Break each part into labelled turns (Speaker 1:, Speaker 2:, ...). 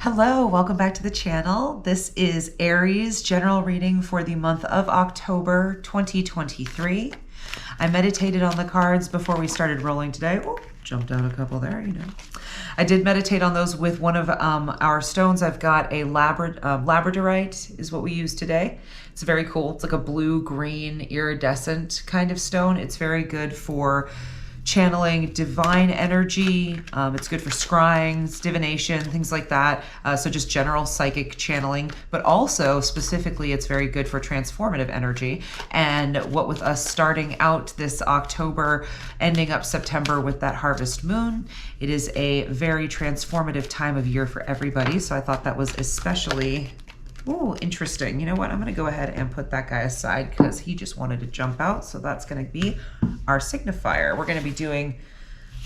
Speaker 1: Hello, welcome back to the channel. This is Aries general reading for the month of October 2023. I meditated on the cards before we started rolling today. Oh, jumped out a couple there, you know. I did meditate on those with one of our stones. I've got a Labradorite is what we use today. It's very cool. It's like a blue-green iridescent kind of stone. It's very good for channeling divine energy. It's good for scrying, divination, things like that. So just general psychic channeling, but also specifically it's very good for transformative energy. And what with us starting out this October, ending up September with that harvest moon, it is a very transformative time of year for everybody. So I thought that was especially interesting. You know what? I'm going to go ahead and put that guy aside because he just wanted to jump out. So that's going to be our signifier. We're going to be doing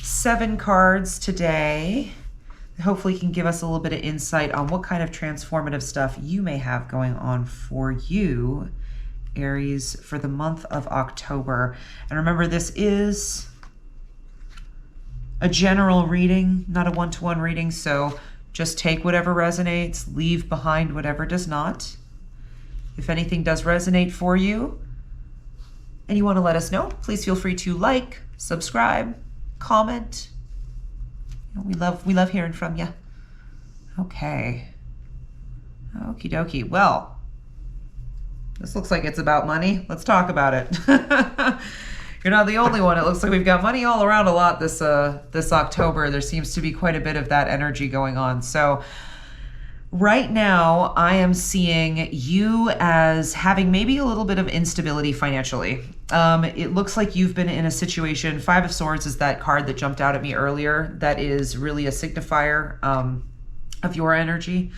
Speaker 1: 7 cards today. Hopefully can give us a little bit of insight on what kind of transformative stuff you may have going on for you, Aries, for the month of October. And remember, this is a general reading, not a one-to-one reading. So just take whatever resonates, leave behind whatever does not. If anything does resonate for you and you want to let us know, please feel free to like, subscribe, comment. You know, we love hearing from you. Okay. Okie dokie. Well, this looks like it's about money. Let's talk about it. You're not the only one. It looks like we've got money all around a lot this October. There seems to be quite a bit of that energy going on. So right now I am seeing you as having maybe a little bit of instability financially. It looks like you've been in a situation. 5 of Swords is that card that jumped out at me earlier. That is really a signifier of your energy.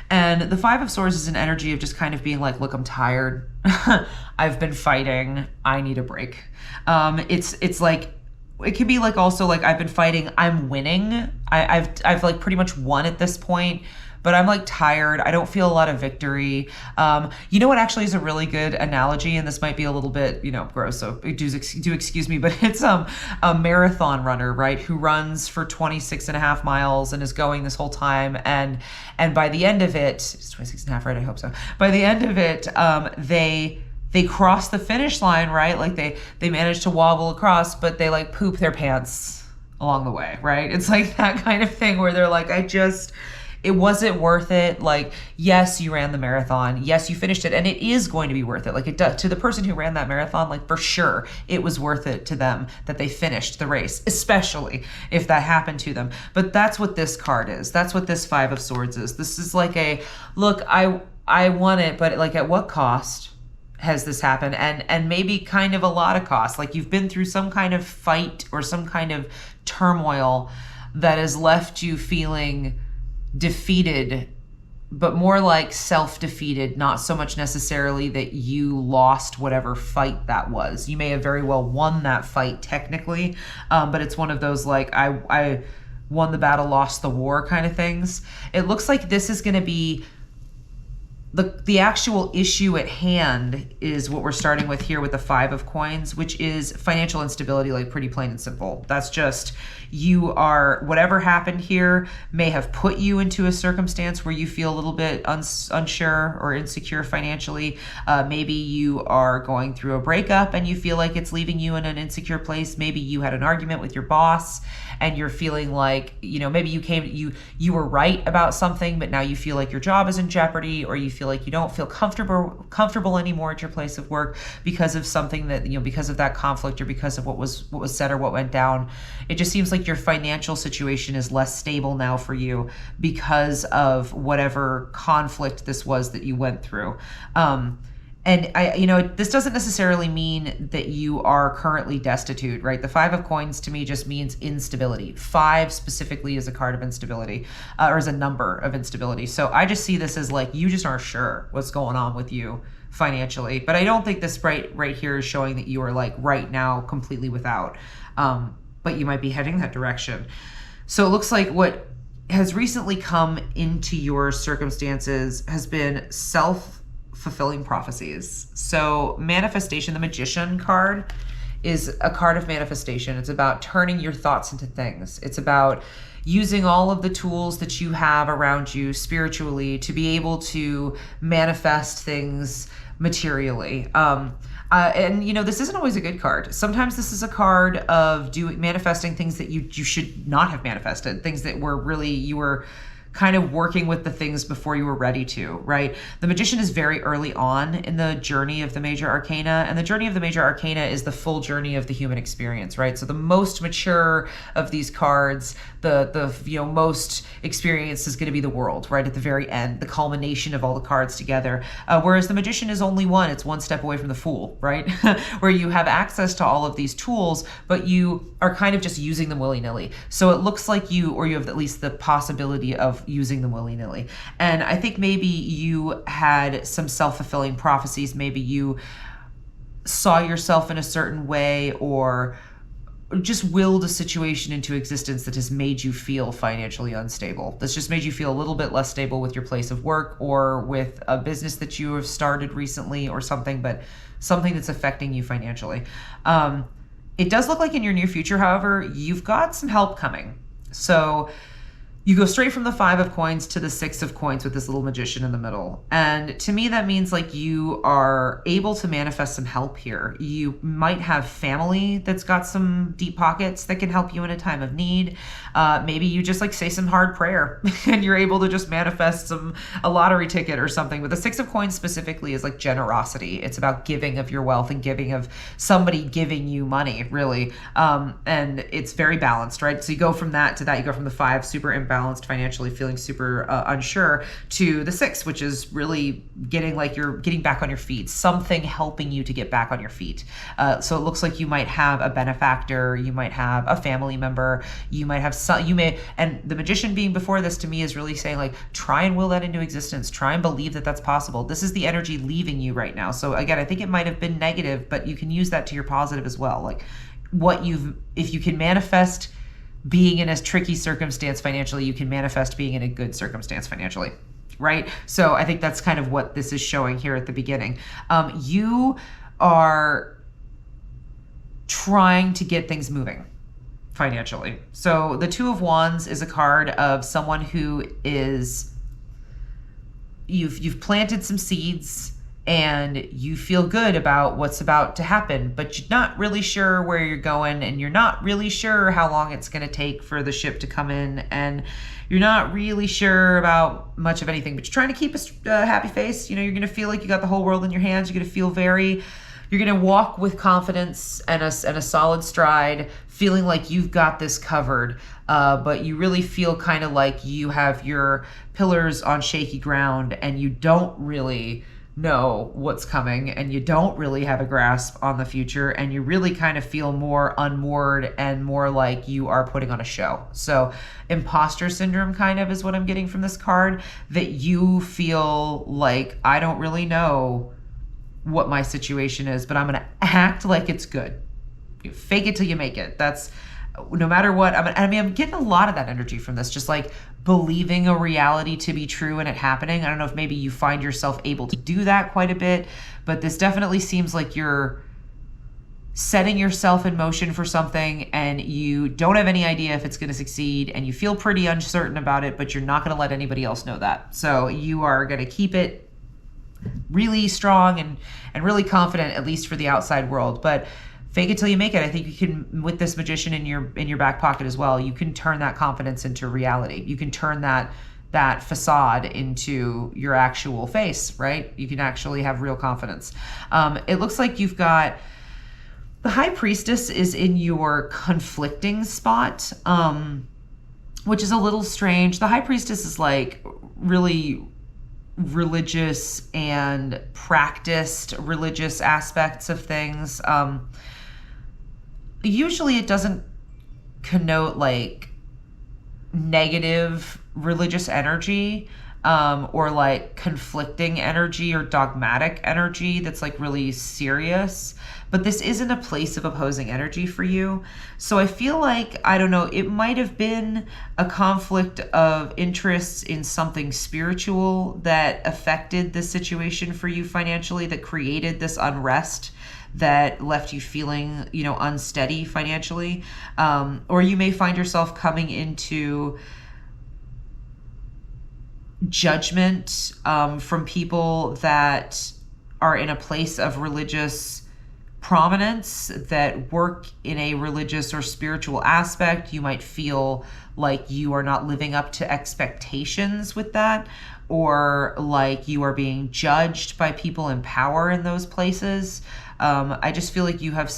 Speaker 1: And the 5 of Swords is an energy of just kind of being like, look, I'm tired. I've been fighting. I need a break. It's like, it could be like also like, I've been fighting. I'm winning. I've like pretty much won at this point, but I'm like tired. I don't feel a lot of victory. You know what actually is a really good analogy, and this might be a little bit, you know, gross, so do excuse me, but it's a marathon runner, right, who runs for 26.5 miles and is going this whole time, and by the end of it, it's 26.5, right? I hope so. By the end of it, they cross the finish line, right? Like they manage to wobble across, but they like poop their pants along the way, right? It's like that kind of thing where they're like, it wasn't worth it. Like, yes, you ran the marathon. Yes, you finished it. And it is going to be worth it. Like it does to the person who ran that marathon, like for sure, it was worth it to them that they finished the race, especially if that happened to them. But that's what this card is. That's what this 5 of Swords is. This is like a, look, I won it, but like at what cost has this happened? And maybe kind of a lot of cost. Like you've been through some kind of fight or some kind of turmoil that has left you feeling defeated, but more like self-defeated, not so much necessarily that you lost whatever fight that was. You may have very well won that fight technically, but it's one of those like, I won the battle, lost the war kind of things. It looks like this is going to be the actual issue at hand is what we're starting with here with the 5 of Coins, which is financial instability, like pretty plain and simple. That's just, whatever happened here may have put you into a circumstance where you feel a little bit unsure or insecure financially. Maybe you are going through a breakup and you feel like it's leaving you in an insecure place. Maybe you had an argument with your boss and you're feeling like, you know, maybe you were right about something, but now you feel like your job is in jeopardy, or you feel like you don't feel comfortable anymore at your place of work because of something that, you know, because of that conflict or because of what was said or what went down. It just seems like your financial situation is less stable now for you because of whatever conflict this was that you went through. And this doesn't necessarily mean that you are currently destitute, right? The 5 of Coins to me just means instability. 5 specifically is a card of instability, or is a number of instability. So I just see this as like, you just aren't sure what's going on with you financially. But I don't think this right here is showing that you are like right now completely without, but you might be heading that direction. So it looks like what has recently come into your circumstances has been self-fulfilling prophecies. So manifestation, the Magician card, is a card of manifestation. It's about turning your thoughts into things. It's about using all of the tools that you have around you spiritually to be able to manifest things materially. And you know, this isn't always a good card. Sometimes this is a card of manifesting things that you should not have manifested, things that were really, you were kind of working with the things before you were ready to, right? The Magician is very early on in the journey of the major arcana, and the journey of the major arcana is the full journey of the human experience, right? So the most mature of these cards, the most experienced is going to be the World, right? At the very end, the culmination of all the cards together. Whereas the Magician is only one, it's one step away from the Fool, right? Where you have access to all of these tools, but you are kind of just using them willy-nilly. So it looks like you have at least the possibility of using them willy-nilly. And I think maybe you had some self-fulfilling prophecies. Maybe you saw yourself in a certain way, or just willed a situation into existence that has made you feel financially unstable. That's just made you feel a little bit less stable with your place of work, or with a business that you have started recently, or something, but something that's affecting you financially. It does look like in your near future, however, you've got some help coming. So you go straight from the 5 of coins to the 6 of coins with this little Magician in the middle. And to me, that means like you are able to manifest some help here. You might have family that's got some deep pockets that can help you in a time of need. Maybe you just like say some hard prayer and you're able to just manifest a lottery ticket or something. But the 6 of coins specifically is like generosity. It's about giving of your wealth and giving of somebody giving you money, really. And it's very balanced, right? So you go from that to that. You go from the 5, super imbalanced financially, feeling super unsure, to the 6, which is really getting like you're getting back on your feet, something helping you to get back on your feet. So it looks like you might have a benefactor, you might have a family member, you might have and the Magician being before this to me is really saying like, try and will that into existence, try and believe that that's possible. This is the energy leaving you right now. So again, I think it might have been negative, but you can use that to your positive as well. Like if you can manifest being in a tricky circumstance financially, you can manifest being in a good circumstance financially, right? So I think that's kind of what this is showing here at the beginning. You are trying to get things moving financially. So the 2 of Wands is a card of someone who is, you've planted some seeds and you feel good about what's about to happen, but you're not really sure where you're going, and you're not really sure how long it's going to take for the ship to come in, and you're not really sure about much of anything, but you're trying to keep a happy face. You know, you're going to feel like you got the whole world in your hands. You're going to feel you're going to walk with confidence and a solid stride, feeling like you've got this covered. But you really feel kind of like you have your pillars on shaky ground, and you don't really know what's coming, and you don't really have a grasp on the future, and you really kind of feel more unmoored and more like you are putting on a show. So imposter syndrome kind of is what I'm getting from this card, that you feel like, I don't really know what my situation is, but I'm going to act like it's good. You fake it till you make it. That's no matter what. I'm getting a lot of that energy from this, just like believing a reality to be true and it happening. I don't know if maybe you find yourself able to do that quite a bit, but this definitely seems like you're setting yourself in motion for something and you don't have any idea if it's going to succeed, and you feel pretty uncertain about it, but you're not going to let anybody else know that. So you are going to keep it really strong and really confident, at least for the outside world. But fake it till you make it. I think you can, with this Magician in your back pocket as well, you can turn that confidence into reality. You can turn that facade into your actual face, right? You can actually have real confidence. It looks like you've got the High Priestess is in your conflicting spot, which is a little strange. The High Priestess is like really religious and practiced religious aspects of things. Usually it doesn't connote like negative religious energy, or like conflicting energy or dogmatic energy that's like really serious. But this isn't a place of opposing energy for you. So I feel like, I don't know, it might have been a conflict of interests in something spiritual that affected the situation for you financially, that created this unrest that left you feeling, unsteady financially. Or you may find yourself coming into judgment from people that are in a place of religious prominence, that work in a religious or spiritual aspect. You might feel like you are not living up to expectations with that, or like you are being judged by people in power in those places. I just feel like you have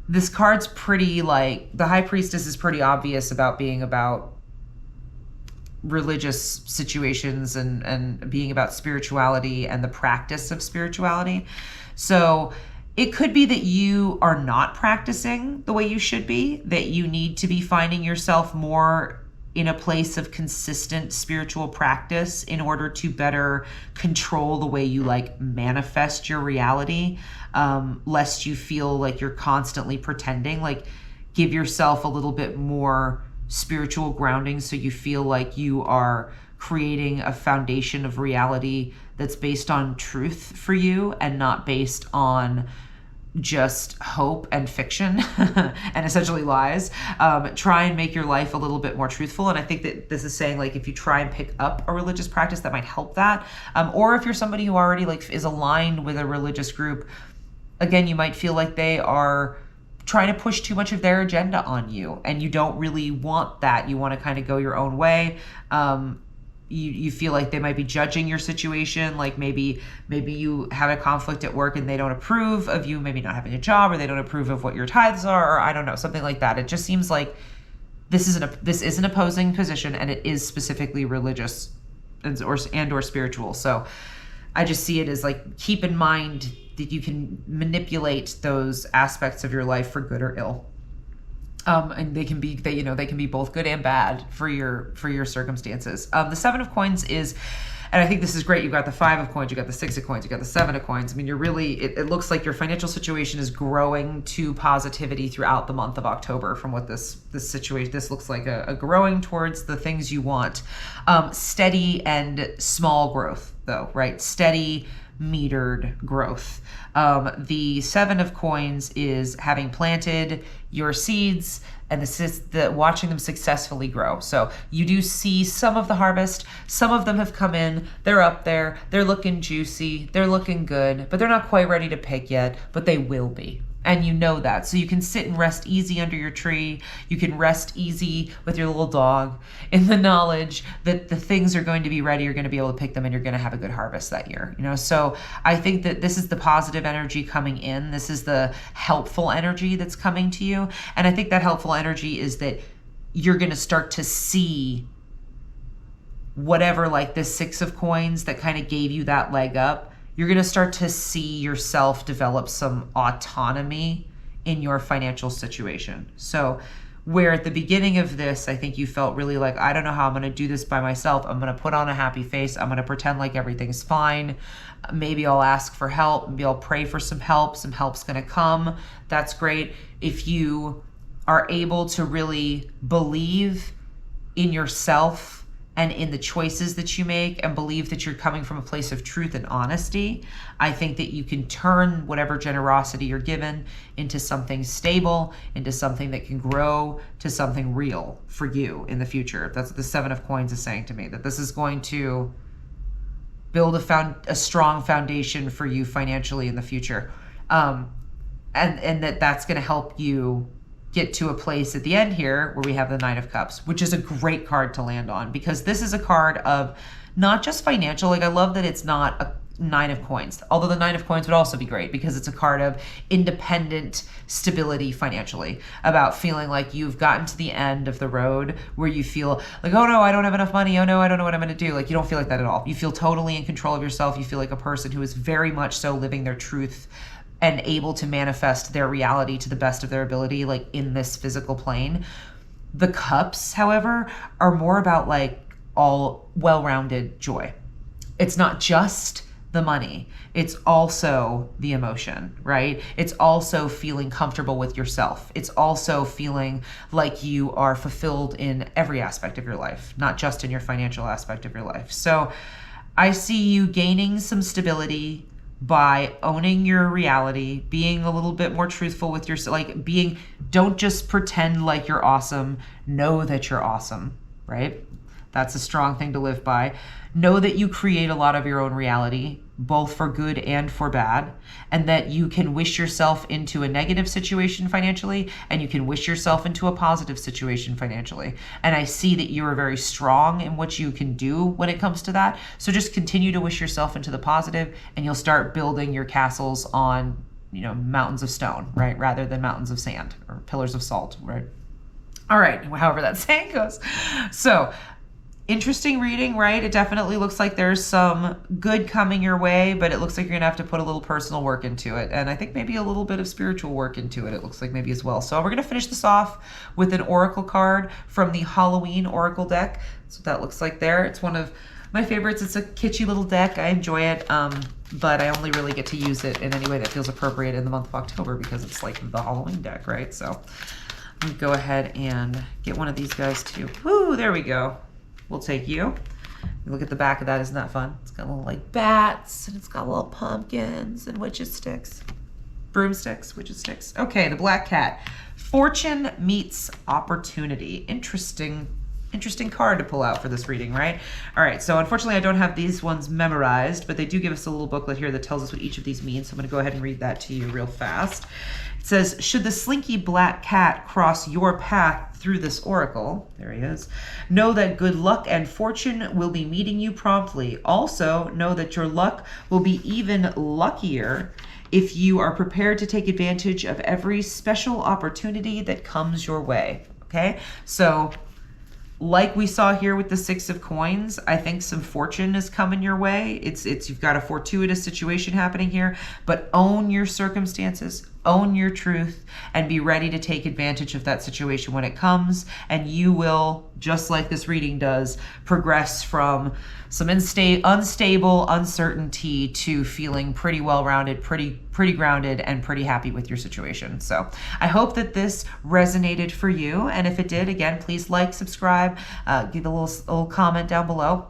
Speaker 1: this card's pretty, like, the High Priestess is pretty obvious about being about religious situations and being about spirituality and the practice of spirituality. So it could be that you are not practicing the way you should be, that you need to be finding yourself more in a place of consistent spiritual practice in order to better control the way you manifest your reality, lest you feel like you're constantly pretending. Like, give yourself a little bit more spiritual grounding so you feel like you are creating a foundation of reality that's based on truth for you and not based on just hope and fiction and essentially lies. Try and make your life a little bit more truthful. And I think that this is saying, like, if you try and pick up a religious practice, that might help that. Or if you're somebody who already is aligned with a religious group, again, you might feel like they are trying to push too much of their agenda on you, and you don't really want that. You want to kind of go your own way. You feel like they might be judging your situation. Like maybe you have a conflict at work and they don't approve of you maybe not having a job, or they don't approve of what your tithes are, or I don't know, something like that. It just seems like this is an opposing position, and it is specifically religious and or spiritual. So I just see it as like, keep in mind that you can manipulate those aspects of your life for good or ill. And they can be both good and bad for your circumstances. The Seven of Coins is, and I think this is great. You've got the Five of Coins, you got the Six of Coins, you got the Seven of Coins. I mean, it looks like your financial situation is growing to positivity throughout the month of October. From what this situation, this looks like a growing towards the things you want. Steady and small growth, though, right? Steady, metered growth. The Seven of Coins is having planted your seeds and watching them successfully grow. So you do see some of the harvest. Some of them have come in. They're up there. They're looking juicy. They're looking good, but they're not quite ready to pick yet, but they will be. And you know that. So you can sit and rest easy under your tree. You can rest easy with your little dog in the knowledge that the things are going to be ready. You're going to be able to pick them, and you're going to have a good harvest that year. So I think that this is the positive energy coming in. This is the helpful energy that's coming to you. And I think that helpful energy is that you're going to start to see whatever, like this Six of Coins that kind of gave you that leg up. You're going to start to see yourself develop some autonomy in your financial situation. So where at the beginning of this, I think you felt really like, I don't know how I'm going to do this by myself. I'm going to put on a happy face. I'm going to pretend like everything's fine. Maybe I'll ask for help. Maybe I'll pray for some help. Some help's going to come. That's great. If you are able to really believe in yourself and in the choices that you make, and believe that you're coming from a place of truth and honesty, I think that you can turn whatever generosity you're given into something stable, into something that can grow to something real for you in the future. That's what the Seven of Coins is saying to me, that this is going to build a strong foundation for you financially in the future. And that's going to help you get to a place at the end here where we have the Nine of Cups, which is a great card to land on, because this is a card of not just financial. Like, I love that it's not a Nine of Coins, although the Nine of Coins would also be great because it's a card of independent stability financially, about feeling like you've gotten to the end of the road where you feel like, oh no, I don't have enough money. Oh no, I don't know what I'm going to do. Like, you don't feel like that at all. You feel totally in control of yourself. You feel like a person who is very much so living their truth and able to manifest their reality to the best of their ability, like in this physical plane. The Cups, however, are more about like all well-rounded joy. It's not just the money. It's also the emotion, right? It's also feeling comfortable with yourself. It's also feeling like you are fulfilled in every aspect of your life, not just in your financial aspect of your life. So I see you gaining some stability, by owning your reality, being a little bit more truthful with yourself, like don't just pretend like you're awesome, know that you're awesome, right? That's a strong thing to live by. Know that you create a lot of your own reality, both for good and for bad, and that you can wish yourself into a negative situation financially, and you can wish yourself into a positive situation financially. And I see that you are very strong in what you can do when it comes to that. So just continue to wish yourself into the positive, and you'll start building your castles on, mountains of stone, right? Rather than mountains of sand or pillars of salt, right? All right, however that saying goes. So, interesting reading, right? It definitely looks like there's some good coming your way, but it looks like you're gonna have to put a little personal work into it. And I think maybe a little bit of spiritual work into it. It looks like maybe as well. So we're gonna finish this off with an oracle card from the Halloween Oracle deck. That's what that looks like there. It's one of my favorites. It's a kitschy little deck. I enjoy it, but I only really get to use it in any way that feels appropriate in the month of October because it's like the Halloween deck, right? So I'm gonna go ahead and get one of these guys too. Woo, there we go. We'll take you. Look at the back of that. Isn't that fun? It's got little like bats, and it's got little pumpkins and witches sticks. Broomsticks, witches sticks. Okay, the black cat. Fortune meets opportunity. Interesting card to pull out for this reading, right? All right, so unfortunately I don't have these ones memorized, but they do give us a little booklet here that tells us what each of these means. So I'm gonna go ahead and read that to you real fast. It says, should the slinky black cat cross your path through this oracle, there he is, know that good luck and fortune will be meeting you promptly. Also, know that your luck will be even luckier if you are prepared to take advantage of every special opportunity that comes your way, okay? So, like we saw here with the Six of Coins, I think some fortune is coming your way. It's you've got a fortuitous situation happening here, but own your circumstances, own your truth, and be ready to take advantage of that situation when it comes. And you will, just like this reading does, progress from some unstable uncertainty to feeling pretty well-rounded, pretty grounded, and pretty happy with your situation. So I hope that this resonated for you. And if it did, again, please like, subscribe, give a little comment down below.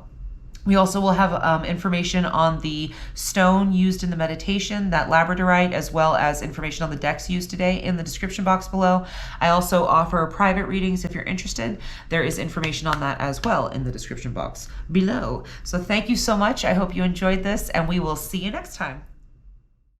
Speaker 1: We also will have information on the stone used in the meditation, that Labradorite, as well as information on the decks used today in the description box below. I also offer private readings if you're interested. There is information on that as well in the description box below. So thank you so much. I hope you enjoyed this, and we will see you next time.